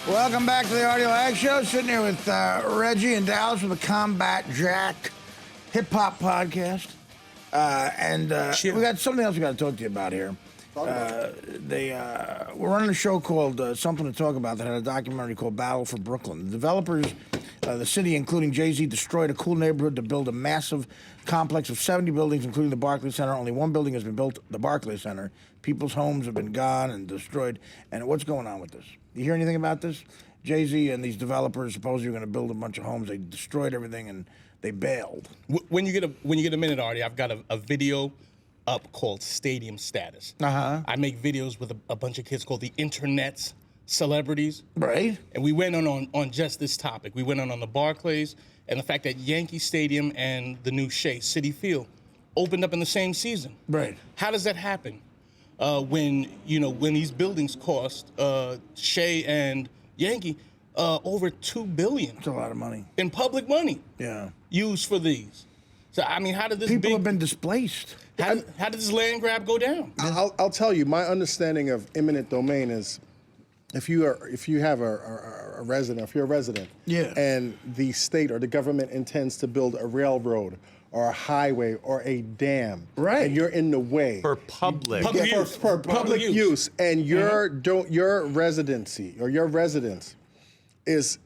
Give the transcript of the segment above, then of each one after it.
Welcome back to the Artie Lange Show. Sitting here with Reggie and Dallas with the Combat Jack hip hop podcast, and we got something else we got to talk to you about here. We're running a show called Something to Talk About that had a documentary called Battle for Brooklyn. The developers, the city, including Jay-Z, destroyed a cool neighborhood to build a massive complex of 70 buildings, including the Barclays Center. Only one building has been built, the Barclays Center. People's homes have been gone and destroyed. And what's going on with this? You hear anything about this? Jay-Z and these developers supposedly are going to build a bunch of homes. They destroyed everything and they bailed. When you get a minute, Artie, I've got a video up called Stadium Status. I make videos with a bunch of kids called the Internet's Celebrities. Right. And we went on just this topic. We went on the Barclays and the fact that Yankee Stadium and the new Shea City Field opened up in the same season. Right. How does that happen? When these buildings cost Shea and Yankee over $2 billion. It's a lot of money. In public money. Yeah. Used for these. So I mean, how did this people have been displaced? How did this land grab go down? I'll tell you, my understanding of eminent domain is if you're a resident, yeah, and the state or the government intends to build a railroad or a highway or a dam, right, and you're in the way for public use. For public use, and your residency or your residence is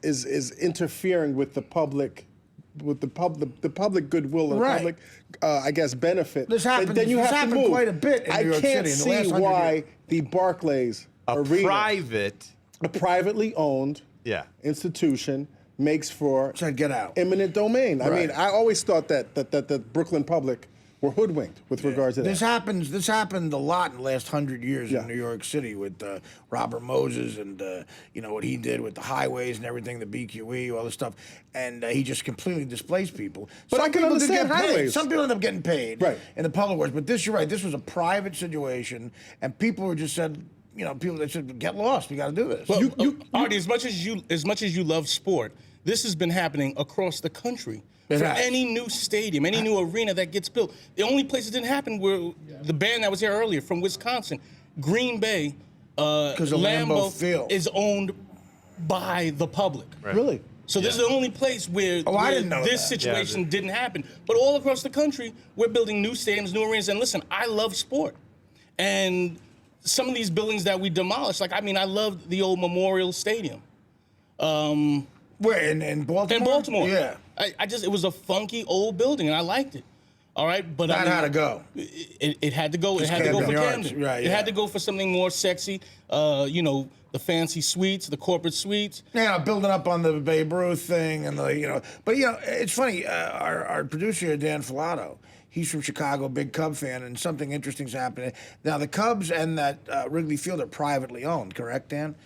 interfering with the public. With the public goodwill and right, public, I guess, benefit. This happens. Then you this have to move. Quite a bit in New York I can't City in the see last why the Barclays Arena, a privately owned institution, makes for get out. eminent domain. Right. I mean, I always thought that the Brooklyn public were hoodwinked with regards to that. This happened a lot in the last 100 years in New York City with Robert Moses and what he did with the highways and everything, the BQE, all this stuff, and he just completely displaced people. But I can understand highways. Some people end up getting paid in the public works, but you're right. This was a private situation, and people were just said. People that said, "Get lost. We got to do this." Well, Artie, as much as you love sport, this has been happening across the country. For any new stadium, any new arena that gets built, the only place it didn't happen were the band that was here earlier from Wisconsin, Green Bay. Because Lambeau Field is owned by the public. Right. Really? So this is the only place where, I didn't know this situation didn't happen. But all across the country, we're building new stadiums, new arenas. And listen, I love sport. And some of these buildings that we demolished, I loved the old Memorial Stadium. Where, in Baltimore? In Baltimore. Yeah. It was a funky old building, and I liked it. All right, but that had to go. It had to go. It had to go for Camden. Right, it had to go for something more sexy. The fancy suites, the corporate suites. Yeah, building up on the Babe Ruth thing and But it's funny. Our producer here, Dan Filato, he's from Chicago, big Cub fan, and something interesting's happening. Now the Cubs and that Wrigley Field are privately owned, correct, Dan?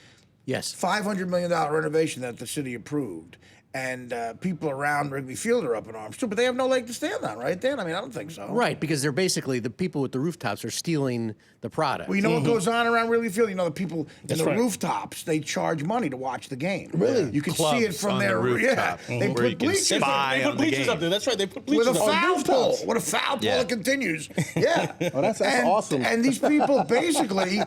Yes. $500 million renovation that the city approved. And people around Wrigley Field are up in arms too, but they have no leg to stand on, right, Dan? I mean, I don't think so. Right, because they're basically, the people with the rooftops are stealing the product. Well, you know what goes on around Wrigley Field? The people in the rooftops, they charge money to watch the game. Really? You can Clubs see it from on their the rooftop, They where you put can bleachers. spy They on put the bleachers game. up there. That's right. They put bleachers With a up foul pole. rooftops. What a foul pole. It continues. Yeah. That's awesome. And these people basically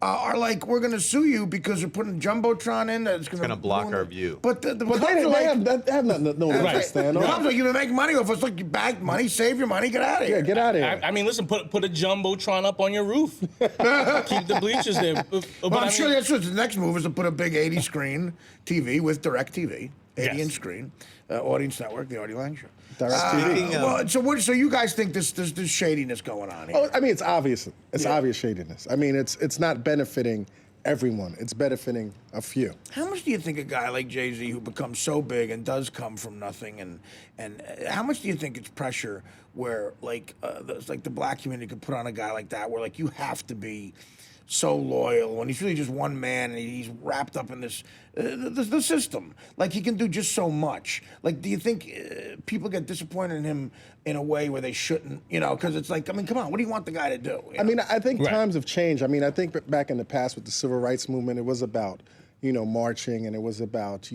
are like, we're going to sue you because you're putting Jumbotron in. It's going to block our view. But the But Cubs they are like, have no leg to stand the on. Cubs are you make money off us. Look, you bagged money, save your money, get out of here. Yeah, get out of here. I mean, listen, put a Jumbotron up on your roof. Keep the bleachers there. But I'm sure that's what the next move is to put a big 80-screen TV with DirecTV, 80-inch screen, audience network, the Artie Lange Show. So you guys think there's shadiness going on here? Oh, I mean, it's obvious. It's obvious shadiness. I mean, it's not benefiting everyone. It's benefiting a few. How much do you think a guy like Jay-Z, who becomes so big and does come from nothing, and how much do you think it's pressure where the black community could put on a guy like that, where you have to be so loyal when he's really just one man and he's wrapped up in this the system. He can do just so much. Do you think people get disappointed in him in a way where they shouldn't? Because it's come on, what do you want the guy to do? I mean, I think times have changed. I mean, I think back in the past with the civil rights movement, it was about marching, and it was about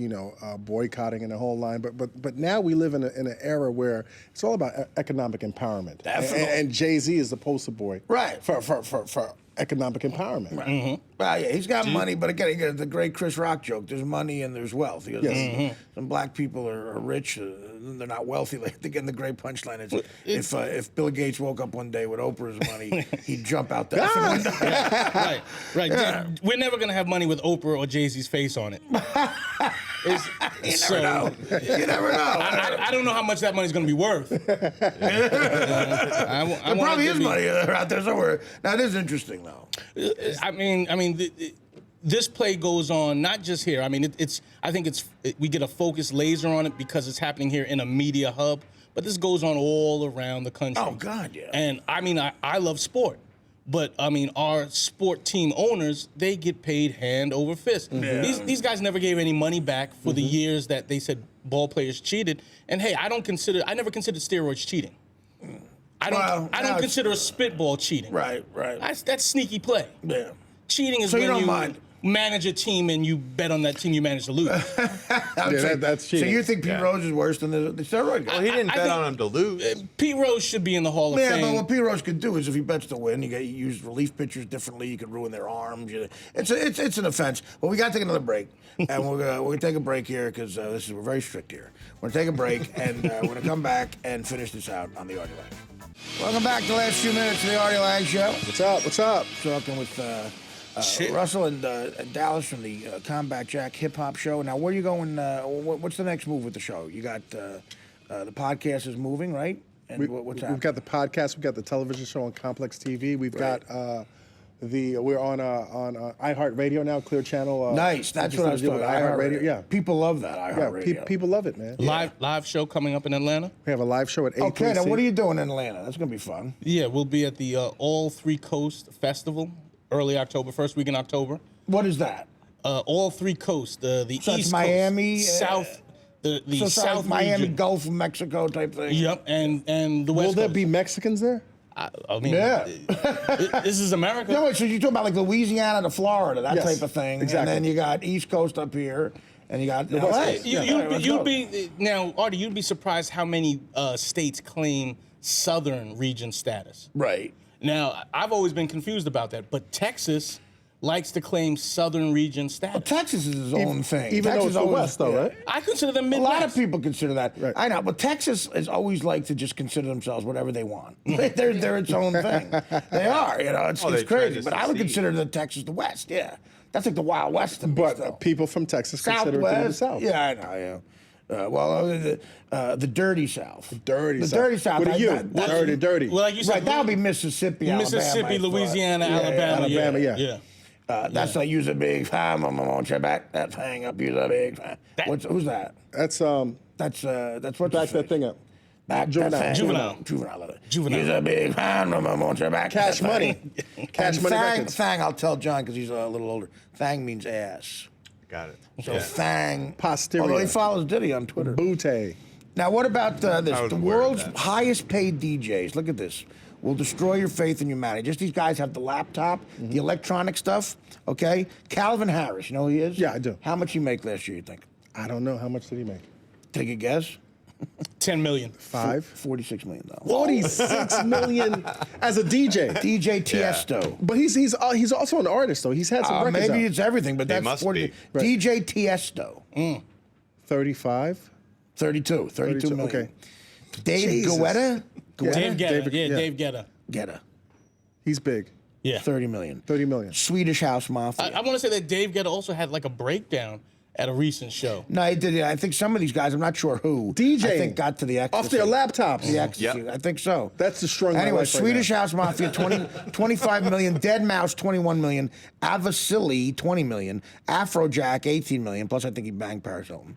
boycotting and the whole line. But now we live in an era where it's all about economic empowerment. Definitely. And Jay-Z is the poster boy, right, for economic empowerment. Well, yeah, he's got money, but again, he got the great Chris Rock joke: there's money and there's wealth. He goes, some black people are rich, they're not wealthy. Like again, the great punchline is if Bill Gates woke up one day with Oprah's money, he'd jump out the effing window. Right. Yeah. We're never gonna have money with Oprah or Jay-Z's face on it. You never know. You never know. I don't know how much that money's gonna be worth. There probably is money out there somewhere. Now, it is interesting, though. This play goes on not just here. I mean, we get a focused laser on it because it's happening here in a media hub. But this goes on all around the country. Oh God, yeah. And I love sport, but our sport team owners, they get paid hand over fist. Yeah. These guys never gave any money back for the years that they said ball players cheated. And hey, I never considered steroids cheating. I don't consider a spitball cheating. Right. That's sneaky play. Yeah. Cheating is So you when don't you mind. manage a team and you bet on that team you manage to lose. That's cheating. So you think Pete Rose is worse than the steroid guy? Well, he didn't I bet think- on him to lose. Pete Rose should be in the Hall of Yeah, Fame. but what Pete Rose could do is if he bets to win, you use relief pitchers differently. You could ruin their arms. It's an offense. But we got to take another break, and we're gonna take a break here because we're very strict here. We're gonna take a break, and we're gonna come back and finish this out on the Artie Lange. Welcome back to the last few minutes of the Artie Lange Show. What's up? Talking with Russell and Dallas from the Combat Jack Hip Hop Show. Now, where are you going? What's the next move with the show? You got the podcast is moving, right? And what's We've got the podcast. We've got the television show on Complex TV. We've got we're on iHeartRadio now, Clear Channel. Nice. That's what I was talking about. iHeartRadio. Yeah. People love that iHeartRadio. People love it, man. Live show coming up in Atlanta. We have a live show at 8. Okay, now what are you doing in Atlanta? That's going to be fun. Yeah, we'll be at the All Three Coast Festival, early October, first week in October. What is that? All Three Coast, the So East it's Miami, Coast, South, the So South Miami, region. Gulf of Mexico type thing. Yep, and the West Will there Coast. be Mexicans there? I mean, Yeah. this is America. No, wait, so you're talking about like Louisiana to Florida, that Yes, type of thing. exactly. And then you got East Coast up here, and you got West LA. Coast. You'd be now, Artie. You'd be surprised how many states claim Southern region status. Right. Now, I've always been confused about that, but Texas likes to claim Southern region status. Well, Texas is his own thing. Even though Texas it's the always- West, though, yeah. right? I consider them A Midwest. lot of people consider that. Right. I know, but Texas has always liked to just consider themselves whatever they want. they're its own thing. They are, it's they try crazy. to But I would succeed. consider the Texas the West. Yeah, that's like the Wild West to me. But still. people from Texas consider it to be the Southwest. South. Yeah, I know. Yeah. The dirty South. The Dirty South. dirty South. With a U. That's- Dirty. Well, like you said, Right, that would be Mississippi, Alabama, I Mississippi, thought. Louisiana, Yeah, Alabama. yeah. Yeah. That's like use a big fan. I'm gonna want you back. That thing up. Use a big fan. Who's that? That's That's what. back that thing up. Back Juvenile. that thing. Juvenile. Juvenile. Love it. Juvenile. Use a big fan. I'm gonna want you back. Cash that Money. thing. Cash And Money Thang, Records. Thang, I'll tell John because he's a little older. Thang means ass. Got it. So Yeah. Thang. Posterior. Although he follows Diddy on Twitter. Bootay. Now, what about this? was The aware of world's that. highest paid DJs, look at this, will destroy your faith in humanity. Just these guys have the laptop, the electronic stuff, okay? Calvin Harris, you know who he is? Yeah, I do. How much he make last year, you think? I don't know. How much did he make? Take a guess? 10 million. 46 million, though. 46 million as a DJ. DJ Tiesto. But he's also an artist, though. He's had some records Maybe out. it's everything, but that's must 40. be. Right. DJ Tiesto, 35. 32 million. Okay. Dave Jesus. Guetta? Dave Guetta. David- Yeah, yeah. Dave Guetta. Guetta, He's big. Yeah. 30 million. 30 million. Swedish House Mafia. I want to say that Dave Guetta also had like a breakdown at a recent show. No, he did. I think some of these guys, I'm not sure who. DJing. I think got to the ecstasy. Off their laptops. The ecstasy. Yep. I think so. That's destroying my Anyway, life right Swedish now. House Mafia, 25 million. Dead Mouse, 21 million. Avicii, 20 million. Afrojack, 18 million. Plus, I think he banged Paris Hilton.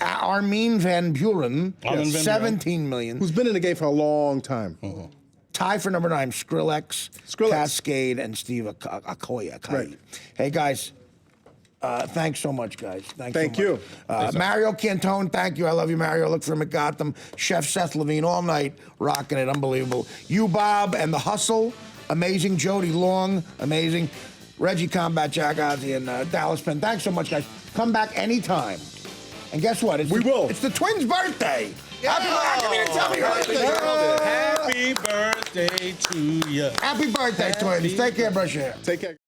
Armin van Buuren, Armin van Buuren. 17 million. Who's been in the game for a long time. Tie for number 9, Skrillex, Cascade, and Steve Aoki. Right. Hey, guys. Thanks so much, guys. Thank so you. much. Mario Cantone, thank you. I love you, Mario. Look for him at Gotham. Chef Seth Levine all night, rocking it. Unbelievable. You, Bob, and The Hustle, amazing. Jody Long, amazing. Reggie Combat, Jack Ozzie, and Dallas Penn. Thanks so much, guys. Come back anytime. And guess what? We will. It's the twins' birthday. Happy birthday. Come here and tell me your birthday. Happy birthday to you. Happy birthday, twins. Take care, brush your hair. Take care.